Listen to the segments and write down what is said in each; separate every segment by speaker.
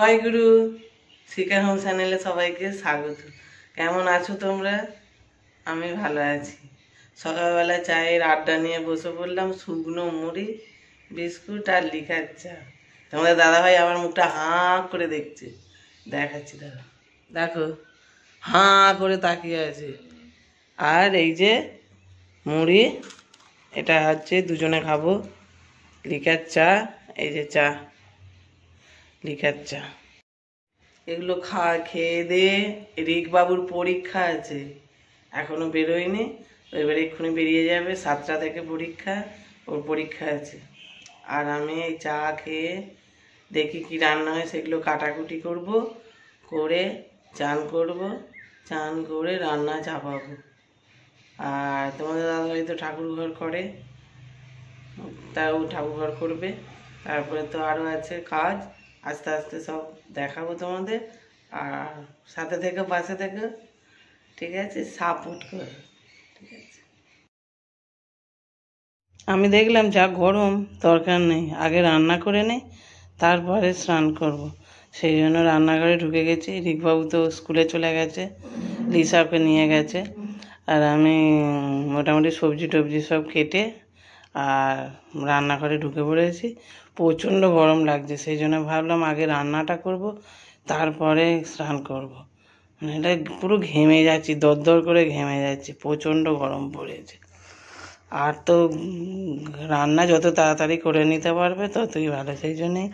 Speaker 1: জয়গুরু শিখা home চ্যানেলে সবাইকে স্বাগত। কেমন আছো তোমরা? আমি ভালো আছি। সকালবেলা চায়ের আড্ডা নিয়ে বসে পড়লাম, শুকনো মুড়ি, বিস্কুট আর লিকার চা। তোমাদের দাদাভাই আমার মুখটা হাঁ করে দেখছে, দেখাচ্ছি দাদা, দেখো হাঁ করে তাকিয়ে আছে। আর এই যে মুড়ি, এটা হচ্ছে দুজনে খাবো। লিকার চা, এই যে চা, লিকার চা, এগুলো খেয়ে দিয়ে রিক বাবুর পরীক্ষা আছে, এখনো বেরোয়নি, এবারে এক্ষুনি বেরিয়ে যাবে। 7টা থেকে পরীক্ষা, ওর পরীক্ষা আছে। আর আমি এই চা খেয়ে দেখি কি রান্না হয়, সেগুলো কাটাকুটি করব, করে চান করব, চান করে রান্না চাপাবো। আর তোমাদের দাদাভাই তো ঠাকুর ঘর করে, তাও ঠাকুর ঘর করবে। তারপরে তো আরও আছে কাজ, আস্তে আস্তে সব দেখাবো তোমাদের। আর সাথে থেকে পাশে থেকে, ঠিক আছে, সাপোর্ট করে, ঠিক আছে। আমি দেখলাম যা গরম, দরকার নেই, আগে রান্না করে নেই, তারপরে স্নান করব। সেই জন্য রান্নাঘরে ঢুকে গেছি। রিকবাবু তো স্কুলে চলে গেছে, লিসাকে নিয়ে গেছে। আর আমি মোটামুটি সবজি টবজি সব কেটে আর রান্নাঘরে ঢুকে পড়েছি। প্রচণ্ড গরম লাগছে, সেই জন্য ভাবলাম আগে রান্নাটা করব, তারপরে স্নান করব। মানে এটা পুরো ঘেমে যাচ্ছি, দরদর করে ঘেমে যাচ্ছি, প্রচণ্ড গরম পড়েছে। আর তো রান্না যত তাড়াতাড়ি করে নিতে পারবে ততই ভালো, সেই জন্যেই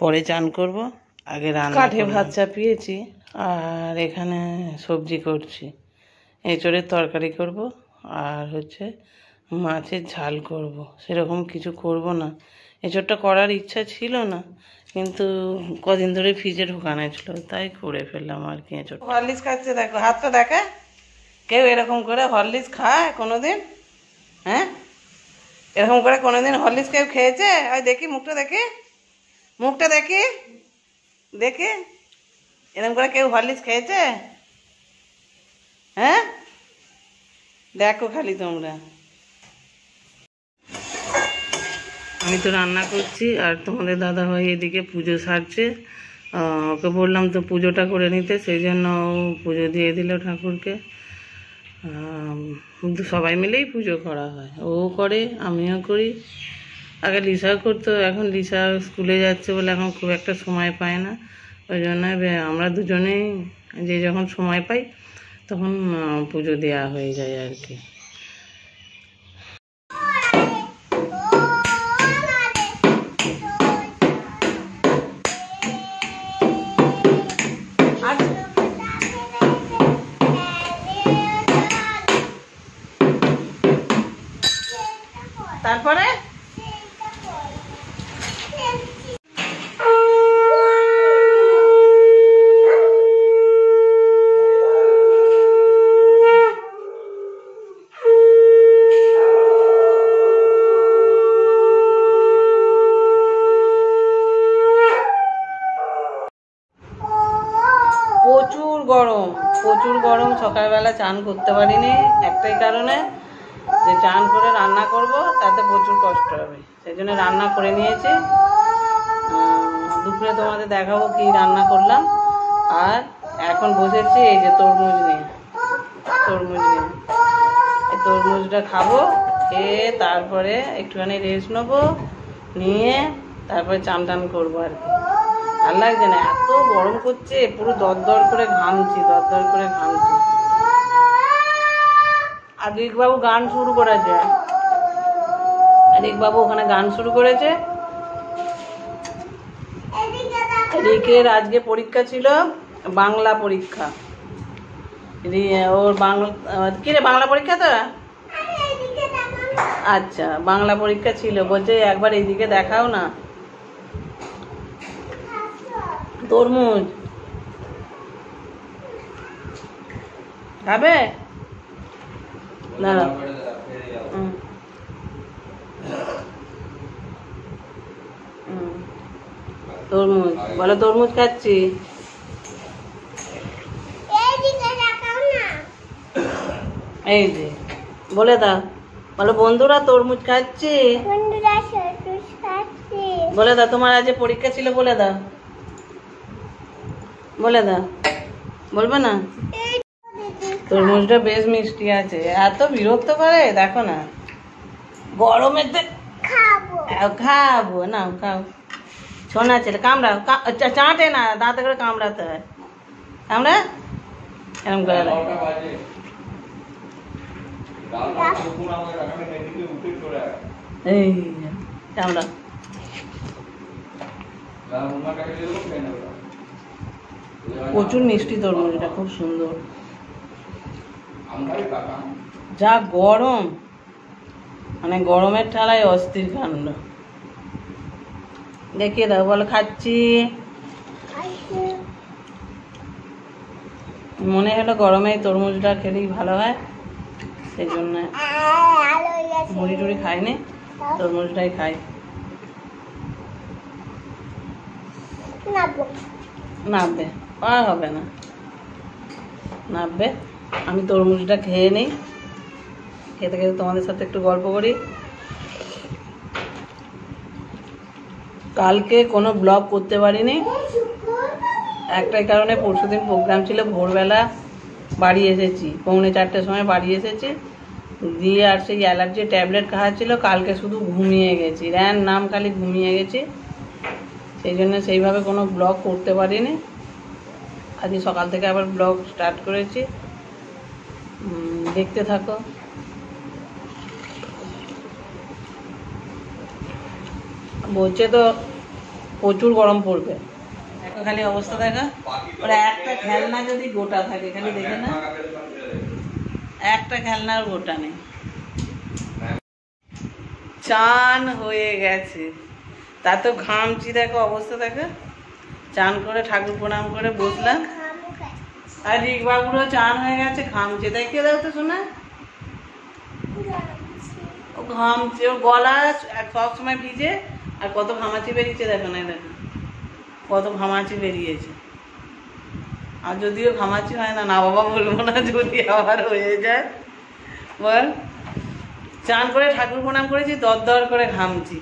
Speaker 1: পরে চান করব, আগে রান্না। কাঠে ভাত চাপিয়েছি আর এখানে সবজি করছি, এঁচড়ের তরকারি করব আর হচ্ছে মাছের ঝাল করব। সেরকম কিছু করব না, এঁচড়টা করার ইচ্ছা ছিল না, কিন্তু কদিন ধরে ফ্রিজে ঢোকানো ছিল, তাই করে ফেললাম আর কি। এঁচড় হরলিক্স খাচ্ছে, দেখো হাতটা দেখে। কেউ এরকম করে হরলিক্স খায় কোনোদিন? হ্যাঁ, এরকম করে কোনোদিন হরলিক্স কেউ খেয়েছে? ওই দেখি মুখটা, দেখি মুখটা, দেখি দেখি, এরকম করে কেউ হরলিক্স খেয়েছে? হ্যাঁ, দেখো খালি তোমরা। আমি তো রান্না করছি আর তোমাদের দাদাভাই এদিকে পুজো সারছে। ওকে বললাম তো পুজোটা করে নিতে, সেই জন্য ও পুজো দিয়ে দিল ঠাকুরকে। সবাই মিলেই পুজো করা হয়, ও করে, আমিও করি। আগে লিসাও করতো, এখন লিসা স্কুলে যাচ্ছে বলে এখন খুব একটা সময় পায় না, ওই জন্য আমরা দুজনেই যে যখন সময় পাই তখন পুজো দেওয়া হয়ে যায় আর কি। তারপরে প্রচুর গরম। সকালবেলা চান করতে পারিনি, একটাই কারণে যে চান করে রান্না করব, তাতে প্রচুর কষ্ট হবে, সেই জন্য রান্না করে নিয়েছি। দুপুরে তোমাদের দেখাবো কি রান্না করলাম। আর এখন বসেছি এই যে তরমুজ নিয়ে, এই তরমুজটা খাবো, খেয়ে তারপরে একটুখানি রেস্ট নেবো, নিয়ে তারপরে চান টান করবো আর কি। ভাল লাগছে না, এত গরম করছে, পুরো দরদর করে ঘামছি। আর রিকবাবু গান শুরু করেছে, রিকবাবু ওখানে গান শুরু করেছে। রিকের আজকে পরীক্ষা ছিল, বাংলা পরীক্ষা। ওর বাংলা কি রে, বাংলা পরীক্ষা তো? আচ্ছা, বাংলা পরীক্ষা ছিল, বলছে একবার এইদিকে দেখাও না। তরমুজ খাবে? দাঁড়া, তরমুজ বলো, তরমুজ খাচ্ছি। এই যে বলে দাও, বলো বন্ধুরা তরমুজ খাচ্ছি, বলে দাও। তোমার আজ পরীক্ষা ছিল, বলে দাও। বলে দাও, বলবে না? তরমুজটা বেশ মিষ্টি আছে। এত বিরক্ত করে দেখো না, গরমেতে খাবো না, খাও। সোনা ছেলে কামড়াও, চাটে না, দাঁতে করে কামড়াতে হয়। কামড়া এরকম করে এই কামড়া। প্রচুর মিষ্টি তরমুজটা, খুব সুন্দর। যা গরম, মানে গরমের ঠালায় অস্থির কাণ্ড। দেখিয়ে দাও, বলো খাচ্ছি। মনে হলো গরমে তরমুজটা খেলেই ভালো হয়, সেই জন্য মুড়ি টুড়ি খাইনি, তরমুজটাই খাই। নাববে আর হবে না, নাববে। আমি তরমুজটা খেয়ে নিই, খেতে খেতে তোমাদের সাথে একটু গল্প করি। কালকে কোনো ব্লগ করতে পারিনি, একটাই কারণে, পরশুদিন প্রোগ্রাম ছিল, ভোরবেলা বাড়ি এসেছি, 3:45টার সময় বাড়ি এসেছি, দিয়ে আর সেই অ্যালার্জি ট্যাবলেট খাওয়া ছিল। কালকে শুধু ঘুমিয়ে গেছি, নাম খালি ঘুমিয়ে গেছি, সেই জন্য সেইভাবে কোনো ব্লগ করতে পারিনি। আজকে সকাল থেকে আবার ব্লগ স্টার্ট করেছি, দেখতে থাকো। বলছে তো প্রচুর গরম পড়বে। দেখো খালি অবস্থা দেখা, ওরা একটা খেলনা যদি গোটা থাকে, খালি দেখে না, একটা খেলনার গোটা নেই। চান হয়ে গেছে, তা তো ঘামছি, দেখো অবস্থা দেখো। চান করে ঠাকুর প্রণাম করে বসলাম, আর রিক বাবুরও চান হয়ে গেছে, ঘামছে। দেখিয়ে দাও তো শোনা, ও ঘামছে, ওর গলা সব সময় ভিজে, আর কত ঘামাচি বেরিয়েছে দেখো না, দেখো কত ঘামাচি বেরিয়েছে। আর যদিও ঘামাচি হয় না, না বাবা বলবো না, যদি আবার হয়ে যায় বল। চান করে ঠাকুর প্রণাম করেছি, দর করে ঘামছি।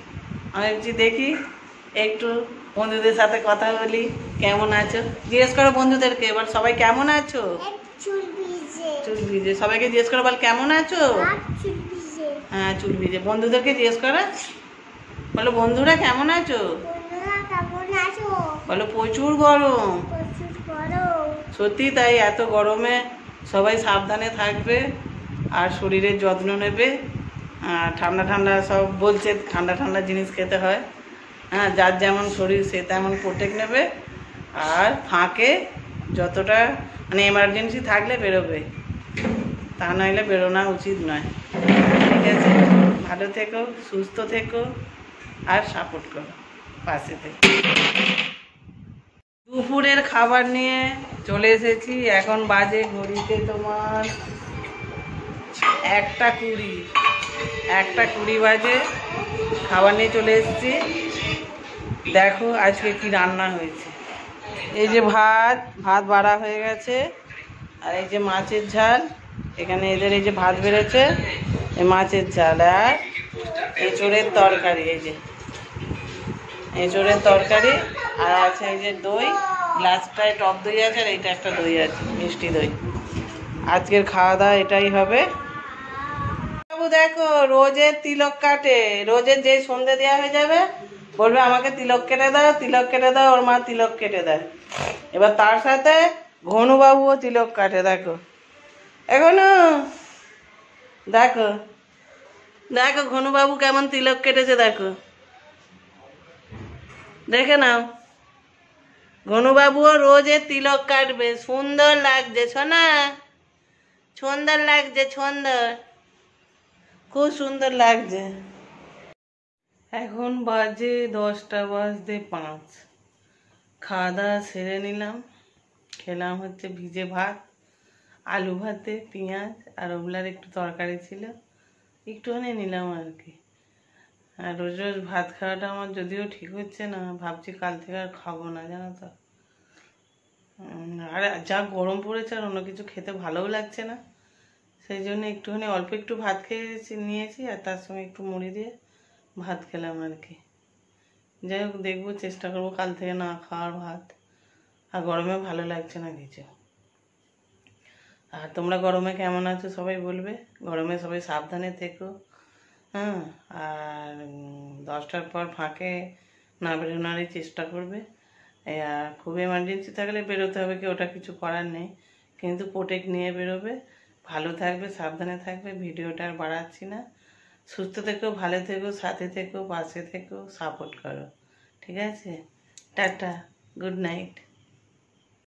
Speaker 1: আমি ভাবছি দেখি একটু বন্ধুদের সাথে কথা বলি, কেমন আছো জিজ্ঞেস করো বন্ধুদেরকে, এবার সবাই কেমন আছো? চুল ভিজে, সবাইকে জিজ্ঞেস করো, বল কেমন আছো? হ্যাঁ চুল ভিজে। বন্ধুদেরকে জিজ্ঞেস করো, বলো বন্ধুরা কেমন আছো? বলো প্রচুর গরম। সত্যি তাই, এত গরমে সবাই সাবধানে থাকবে আর শরীরের যত্ন নেবে। ঠান্ডা ঠান্ডা সব বলছে, ঠান্ডা ঠান্ডা জিনিস খেতে হয়। হ্যাঁ, যার যেমন শরীর সে তেমন প্রোটেক্ট নেবে। আর ফাঁকে যতটা মানে এমার্জেন্সি থাকলে বেরোবে, তা নইলে বেরোনো উচিত নয়। ঠিক আছে, ভালো থেকো, সুস্থ থেকো, আর সাপোর্ট করো, পাশে থেকে। দুপুরের খাবার নিয়ে চলে এসেছি, এখন বাজে ঘড়িতে তোমার 1:20 বাজে। খাবার নিয়ে চলে এসেছি। দেখো আজকে কি রান্না হয়েছে। এই যে ভাত বাড়া হয়ে গেছে, আর এই যে মাছের ঝাল, এখানে এদের এই যে ভাত বেড়েছে, এই মাছের ঝাল, আর এঁচোড়ের তরকারি, এই যে এঁচোড়ের তরকারি, আর আছে এই যে দই, গ্লাসটায় টক দই আছে, আর এইটা একটা দই আছে, মিষ্টি দই। আজকের খাওয়া দাওয়া এটাই হবে। বাবু দেখো রোজের তিলক কাটে, রোজের যে সন্ধে দেওয়া হয়ে যাবে বলবে আমাকে তিলক কেটে দাও, তিলক কেটে দাও, ওর মা তিলক কেটে দেয়। এবার তার সাথে ঘনুবাবুও তিলক কাটে, দেখো এখনো, দেখো দেখো ঘনুবাবু কেমন তিলক কেটেছে, দেখো দেখে নাও। ঘনুবাবুও রোজের তিলক কাটবে, সুন্দর লাগছে সোনা, সুন্দর লাগছে, সুন্দর, খুব সুন্দর লাগছে। এখন বাজে 10:05। খাওয়া দাওয়া সেরে নিলাম, খেলাম হচ্ছে ভিজে ভাত, আলু ভাতে পেঁয়াজ, আর ওগুলার একটু তরকারি ছিল, একটুখানি নিলাম আর কি। আর রোজ রোজ ভাত খাওয়াটা আমার যদিও ঠিক হচ্ছে না, ভাবছি কাল থেকে আর খাবো না, জানো তো। আর যা গরম পড়েছে, আর অন্য কিছু খেতে ভালোও লাগছে না, সেই জন্য একটুখানি অল্প একটু ভাত খেয়ে নিয়েছি, আর তার সঙ্গে একটু মুড়ি দিয়ে ভাত খেলাম আর কি। যাই হোক, দেখবো, চেষ্টা করবো কাল থেকে না খাওয়ার ভাত। আর গরমে ভালো লাগছে না কিছু। আর তোমরা গরমে কেমন আছো সবাই বলবে। গরমে সবাই সাবধানে থেকো। হ্যাঁ, আর 10টার পর ফাঁকে না বেরোনারই চেষ্টা করবে। আর খুব এমার্জেন্সি থাকলে বেরোতে হবে, কি ওটা কিছু করার নেই, কিন্তু প্রোটেক্ট নিয়ে বেরোবে। ভালো থাকবে, সাবধানে থাকবে। ভিডিওটা আর বাড়াচ্ছি না। সুস্থ থেকো, ভালো থেকো, সাথে থেকো, পাশে থেকো, সাপোর্ট করো। ঠিক আছে, টাটা, গুড নাইট।